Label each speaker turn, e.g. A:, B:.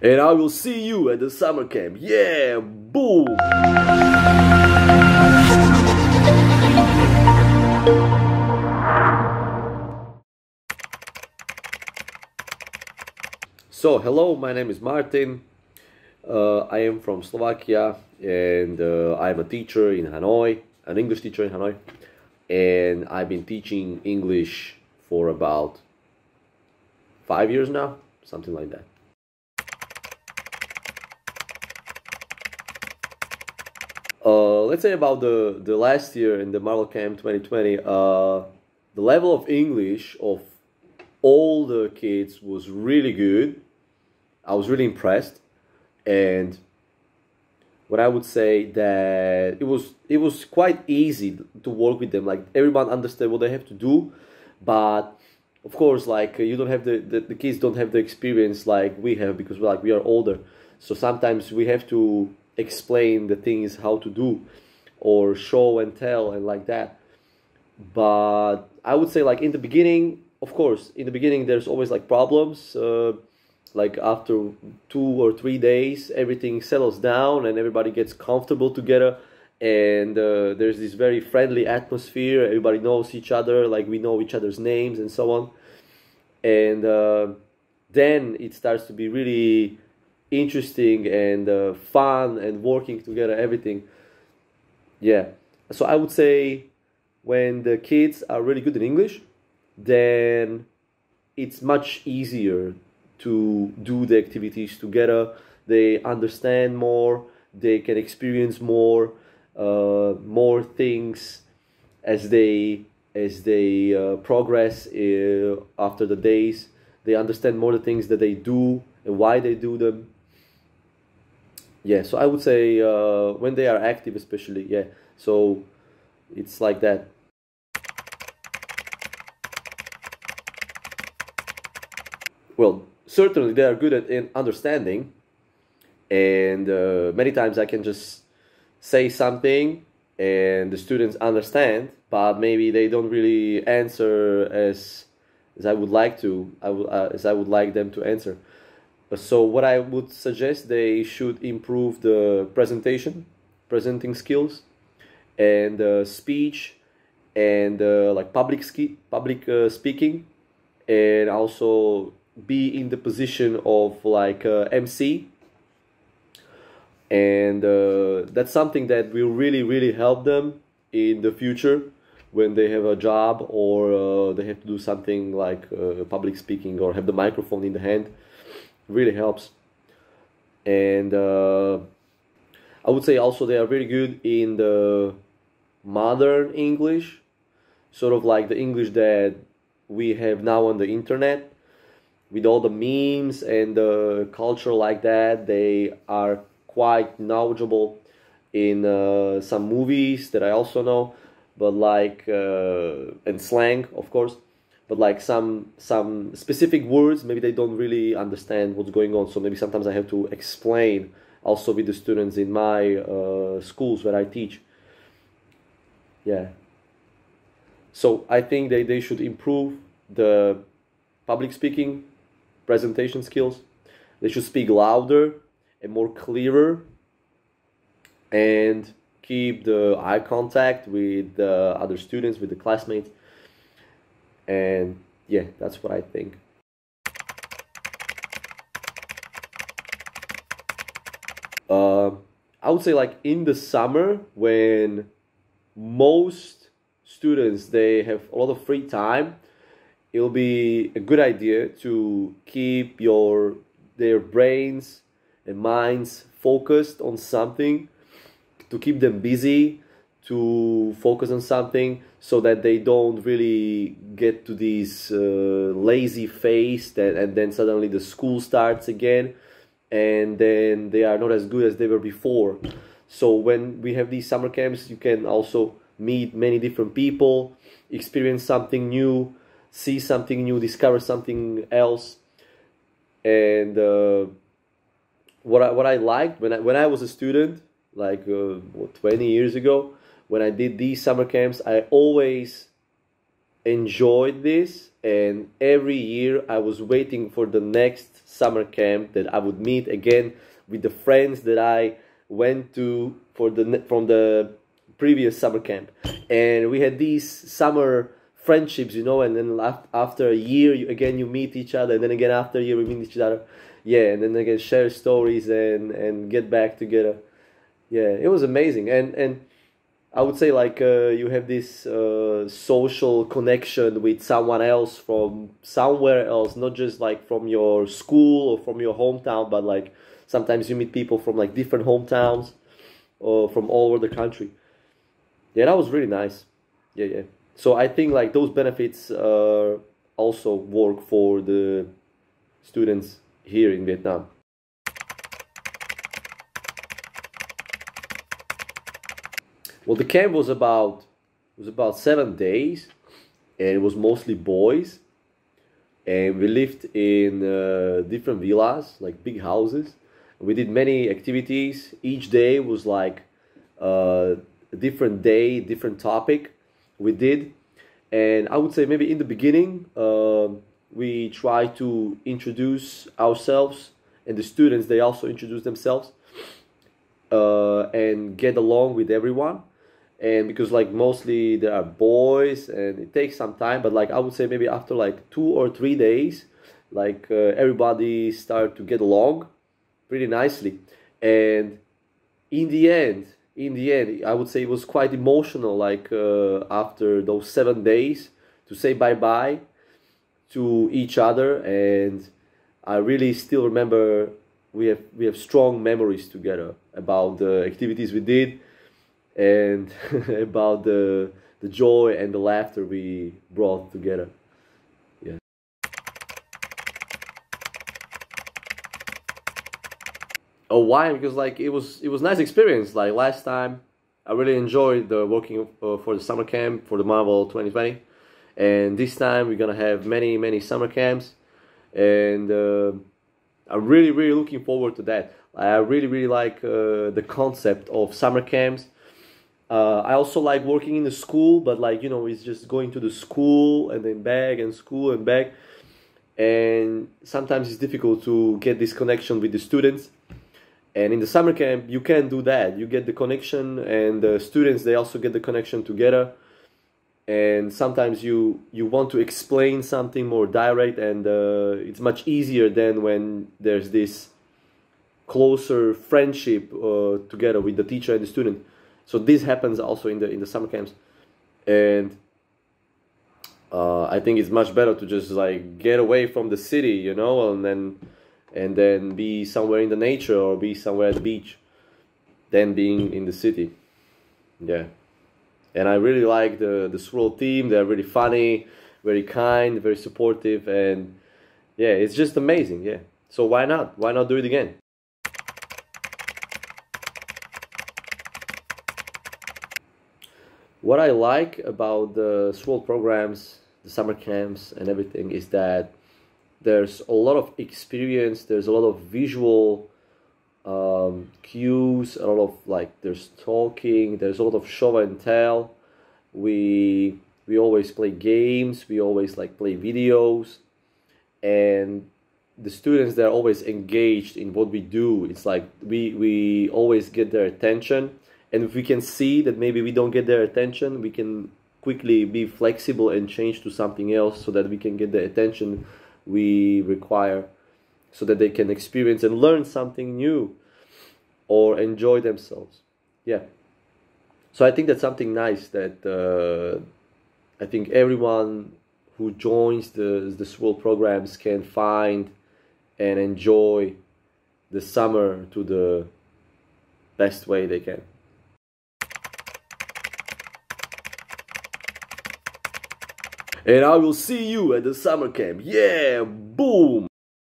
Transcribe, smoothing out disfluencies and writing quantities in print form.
A: And I will see you at the summer camp. Yeah, boom! So, hello, my name is Martin. I am from Slovakia, and I'm a teacher in Hanoi, an English teacher in Hanoi. And I've been teaching English for about 5 years now, something like that. Let's say about the last year in the Marvel Camp 2020, the level of English of all the kids was really good. I was really impressed, and what I would say that it was quite easy to work with them. Like everyone understood what they have to do, but of course, like you don't have the kids don't have the experience like we have because we are older. So sometimes we have to explain the things how to do, or show and tell and like that. But I would say like in the beginning, of course, in the beginning there's always like problems. Like after 2 or 3 days, everything settles down and everybody gets comfortable together, and there's this very friendly atmosphere. Everybody knows each other, like we know each other's names and so on. And then it starts to be really interesting and fun and working together, everything. Yeah. So I would say when the kids are really good in English, then it's much easier to do the activities together. They understand more, they can experience more things as they progress after the days. They understand more the things that they do and why they do them. Yeah, so I would say when they are active, especially, yeah. So it's like that. Well, certainly they are good at in understanding, and many times I can just say something and the students understand, but maybe they don't really answer as I would like to. As I would like them to answer. So what I would suggest, they should improve the presenting skills, and speech, and like public speaking, and also be in the position of like MC, and that's something that will really help them in the future when they have a job, or they have to do something like public speaking or have the microphone in the hand. Really helps. And I would say also they are very good in the modern English, sort of like the English that we have now on the internet, with all the memes and the culture like that. They are quite knowledgeable in some movies that I also know, but like and slang, of course. But like some specific words, maybe they don't really understand what's going on. So maybe sometimes I have to explain also with the students in my schools where I teach. Yeah. So I think they should improve the public speaking, presentation skills. They should speak louder and more clearer, and keep the eye contact with the other students, with the classmates. And yeah, that's what I think. I would say like in the summer, when most students they have a lot of free time, it'll be a good idea to keep their brains and minds focused on something, to keep them busy, to focus on something, so that they don't really get to this lazy phase and then suddenly the school starts again, and then they are not as good as they were before. So when we have these summer camps, you can also meet many different people, experience something new, see something new, discover something else. And what I liked when I was a student, like 20 years ago, when I did these summer camps, I always enjoyed this, and every year I was waiting for the next summer camp that I would meet again with the friends that I went to from the previous summer camp. And we had these summer friendships, you know, and then after a year again you meet each other, and then again after a year we meet each other, yeah, and then again share stories and get back together. Yeah, it was amazing. And I would say like you have this social connection with someone else from somewhere else, not just like from your school or from your hometown, but like sometimes you meet people from like different hometowns or from all over the country. Yeah, that was really nice. Yeah, yeah. So I think like those benefits also work for the students here in Vietnam. Well, the camp was about 7 days, and it was mostly boys, and we lived in different villas, like big houses. We did many activities. Each day was like a different day, different topic we did. And I would say maybe in the beginning, we try to introduce ourselves, and the students, they also introduce themselves and get along with everyone. And because like mostly there are boys and it takes some time, but like I would say maybe after like 2 or 3 days, like everybody started to get along pretty nicely. And in the end, I would say it was quite emotional, like after those 7 days, to say bye bye to each other. And I really still remember we have strong memories together about the activities we did, and about the joy and the laughter we brought together. Yeah. Oh, why? Because like it was nice experience. Like last time, I really enjoyed the working for the summer camp for the Marvel 2020, and this time we're gonna have many summer camps, and I'm really looking forward to that. I really like the concept of summer camps. I also like working in the school, but like, you know, it's just going to the school and then back and school and back. And sometimes it's difficult to get this connection with the students. And in the summer camp, you can do that. You get the connection, and the students, they also get the connection together. And sometimes you want to explain something more direct, and it's much easier than when there's this closer friendship together with the teacher and the student. So this happens also in the summer camps, and I think it's much better to just like get away from the city, you know, and then be somewhere in the nature or be somewhere at the beach, than being in the city. Yeah, and I really like the Swirl team. They're really funny, very kind, very supportive, and yeah, it's just amazing. Yeah, so why not? Why not do it again? What I like about the Swirl programs, the summer camps and everything, is that there's a lot of experience, there's a lot of visual cues, a lot of like, there's talking, there's a lot of show and tell. We always play games, we always like play videos, and the students, they're always engaged in what we do. It's like we always get their attention. And if we can see that maybe we don't get their attention, we can quickly be flexible and change to something else, so that we can get the attention we require, so that they can experience and learn something new or enjoy themselves. Yeah. So I think that's something nice that I think everyone who joins the Swirl programs can find and enjoy the summer to the best way they can. And I will see you at the summer camp. Yeah, boom!